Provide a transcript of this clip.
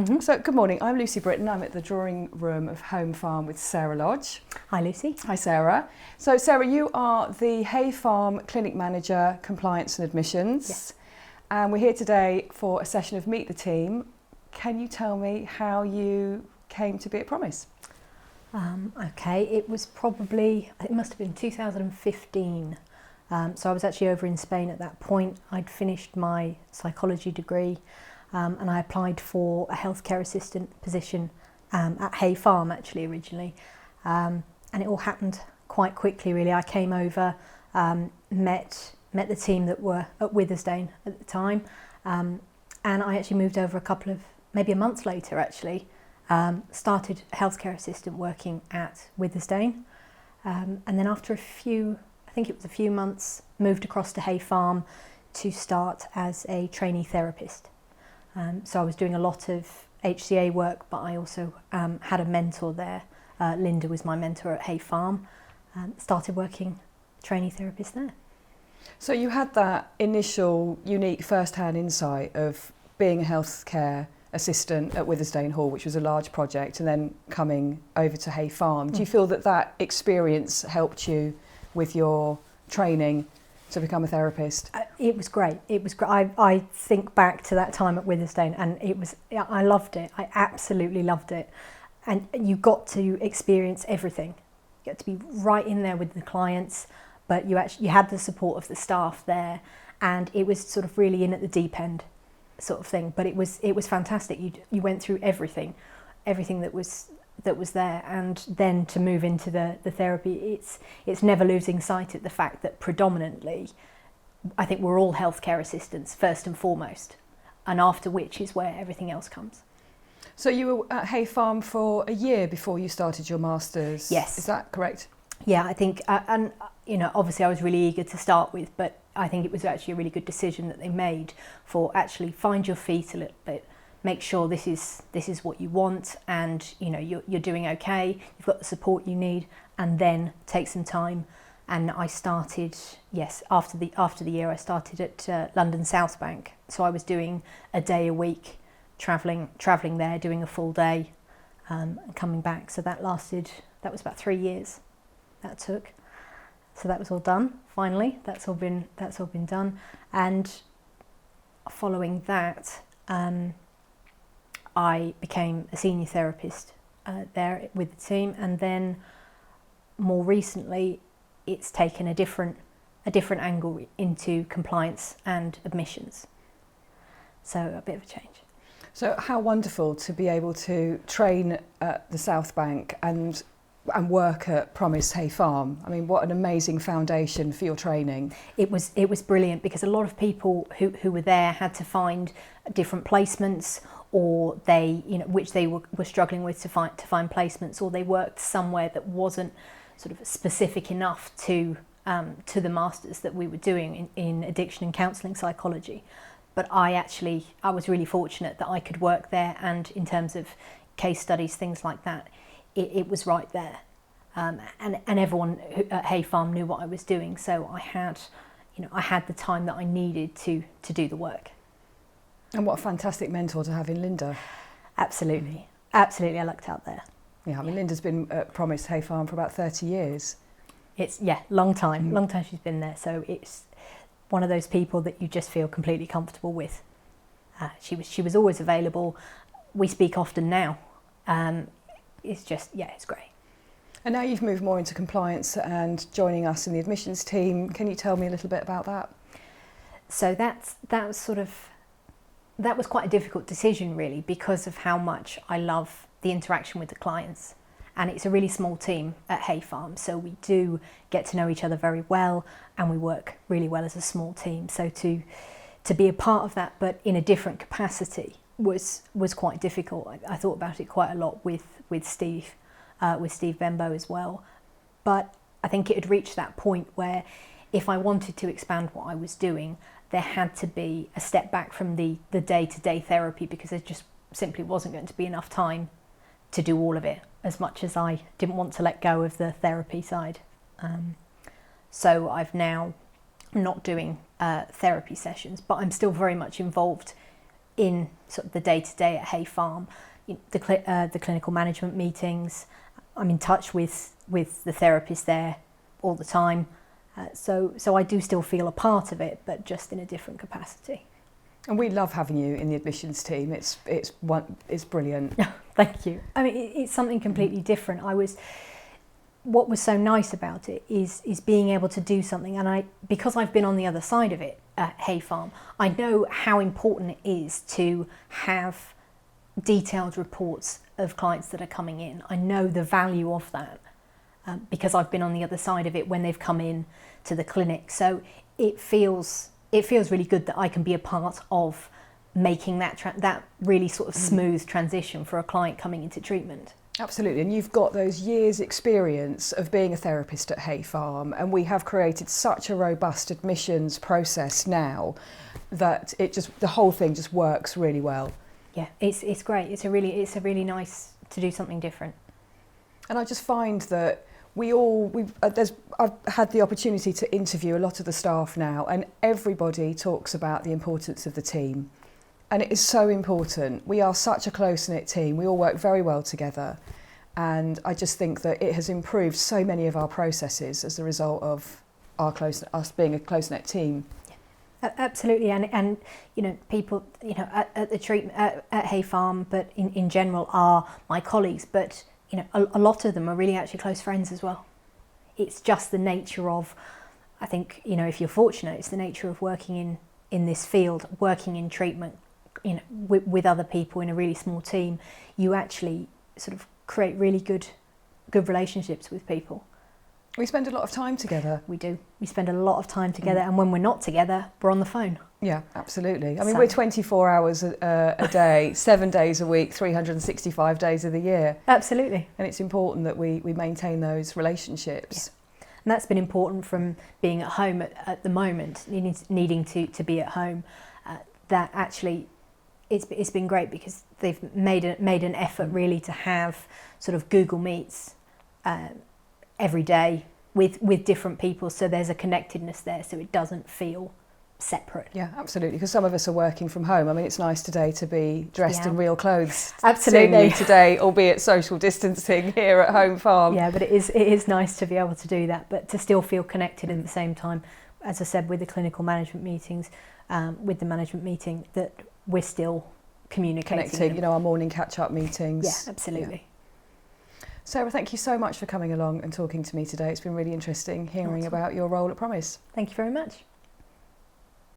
So, good morning. I'm Lucy Britton. I'm at the drawing room of Home Farm with Sarah Lodge. Hi, Lucy. Hi, Sarah. So, Sarah, you are the Hay Farm Clinic Manager, Compliance and Admissions. Yes. And we're here today for a session of Meet the Team. Can you tell me how you came to be at Promis? Okay, it must have been 2015. So I was actually over in Spain at that point. I'd finished my psychology degree and I applied for a healthcare assistant position at Hay Farm actually originally. And it all happened quite quickly really. I came over, met the team that were at Withersdale at the time, and I actually moved over maybe a month later actually. Started healthcare assistant working at Withersdale, and then after a few months, moved across to Hay Farm to start as a trainee therapist. So I was doing a lot of HCA work, but I also had a mentor there. Linda was my mentor at Hay Farm. Started working trainee therapist there. So you had that initial unique first-hand insight of being a healthcare assistant at Withersdale Hall, which was a large project, and then coming over to Hay Farm. Do you feel that experience helped you with your training to become a therapist? It was great. I think back to that time at Withersdale and I loved it. I absolutely loved it. And you got to experience everything. You got to be right in there with the clients, but you had the support of the staff there, and it was sort of really in at the deep end sort of thing. But it was fantastic. You went through everything that was there, and then to move into the therapy, it's never losing sight of the fact that predominantly I think we're all healthcare assistants first and foremost, and after which is where everything else comes. So you were at Hay Farm for a year before you started your masters. Yes. Is that correct? Yeah, I think, and obviously I was really eager to start with, but I think it was actually a really good decision that they made for actually find your feet a little bit, make sure this is what you want, and you're doing okay, you've got the support you need, and then take some time. And I started, after the year I started at London South Bank, so I was doing a day a week, travelling there, doing a full day, and coming back. So that was about 3 years that took. So that was all done finally. That's all been done. And following that, I became a senior therapist there with the team, and then more recently, it's taken a different angle into compliance and admissions. So a bit of a change. So how wonderful to be able to train at the South Bank and work at Promis Hay Farm. I mean, what an amazing foundation for your training. It was brilliant, because a lot of people who were there had to find different placements, or which they were struggling with to find placements, or they worked somewhere that wasn't sort of specific enough to the masters that we were doing in addiction and counselling psychology. But I was really fortunate that I could work there, and in terms of case studies, things like that, it was right there. And everyone at Hay Farm knew what I was doing, so I had the time that I needed to do the work. And what a fantastic mentor to have in Linda. Absolutely, I lucked out there. Yeah, I mean, Linda's been at Promis Hay Farm for about 30 years. It's, long time she's been there, so it's one of those people that you just feel completely comfortable with. She was always available. We speak often now. It's great. And now you've moved more into compliance and joining us in the admissions team. Can you tell me a little bit about that? So that was quite a difficult decision really, because of how much I love the interaction with the clients. And it's a really small team at Hay Farm, so we do get to know each other very well, and we work really well as a small team. So to be a part of that, but in a different capacity, was quite difficult. I thought about it quite a lot with Steve Bembo as well. But I think it had reached that point where if I wanted to expand what I was doing, there had to be a step back from the day-to-day therapy, because there just simply wasn't going to be enough time to do all of it, as much as I didn't want to let go of the therapy side. So I've now not doing therapy sessions, but I'm still very much involved in sort of the day-to-day at Hay Farm. The clinical management meetings, I'm in touch with the therapist there all the time. So I do still feel a part of it, but just in a different capacity. And we love having you in the admissions team. It's brilliant. Thank you. I mean, it's something completely different. What was so nice about it is being able to do something, and because I've been on the other side of it at Hay Farm, I know how important it is to have detailed reports of clients that are coming in. I know the value of that because I've been on the other side of it when they've come in to the clinic. So it feels really good that I can be a part of making that really sort of smooth transition for a client coming into treatment. Absolutely, and you've got those years' experience of being a therapist at Hay Farm, and we have created such a robust admissions process now that the whole thing just works really well. Yeah, it's great. It's a really nice to do something different. And I just find that I've had the opportunity to interview a lot of the staff now, and everybody talks about the importance of the team. And it is so important. We are such a close-knit team. We all work very well together. And I just think that it has improved so many of our processes as a result of us being a close-knit team. Yeah. Absolutely. And people, at the treatment at Hay Farm, but in general are my colleagues. But, a lot of them are really actually close friends as well. It's just the nature of, I think, if you're fortunate, it's the nature of working in this field, working in treatment, with other people in a really small team. You actually sort of create really good relationships with people. We spend a lot of time together. We do. We spend a lot of time together, and when we're not together, we're on the phone. Yeah, absolutely. I mean, we're 24 hours a day, 7 days a week, 365 days of the year. Absolutely. And it's important that we maintain those relationships. Yeah. And that's been important from being at home at the moment, needing to be at home. That actually, it's been great because they've made an effort really to have sort of Google Meets every day with different people, so there's a connectedness there, so it doesn't feel separate. Yeah, absolutely, because some of us are working from home. I mean, it's nice today to be dressed in real clothes. Absolutely. Seeing me today, albeit social distancing here at Home Farm. Yeah, but it is nice to be able to do that, but to still feel connected at the same time. As I said, with the clinical management meetings, with the management meeting, that we're still communicating. Connecting, our morning catch-up meetings. Yeah, absolutely. Yeah. Sarah, thank you so much for coming along and talking to me today. It's been really interesting hearing about your role at Promis. Thank you very much.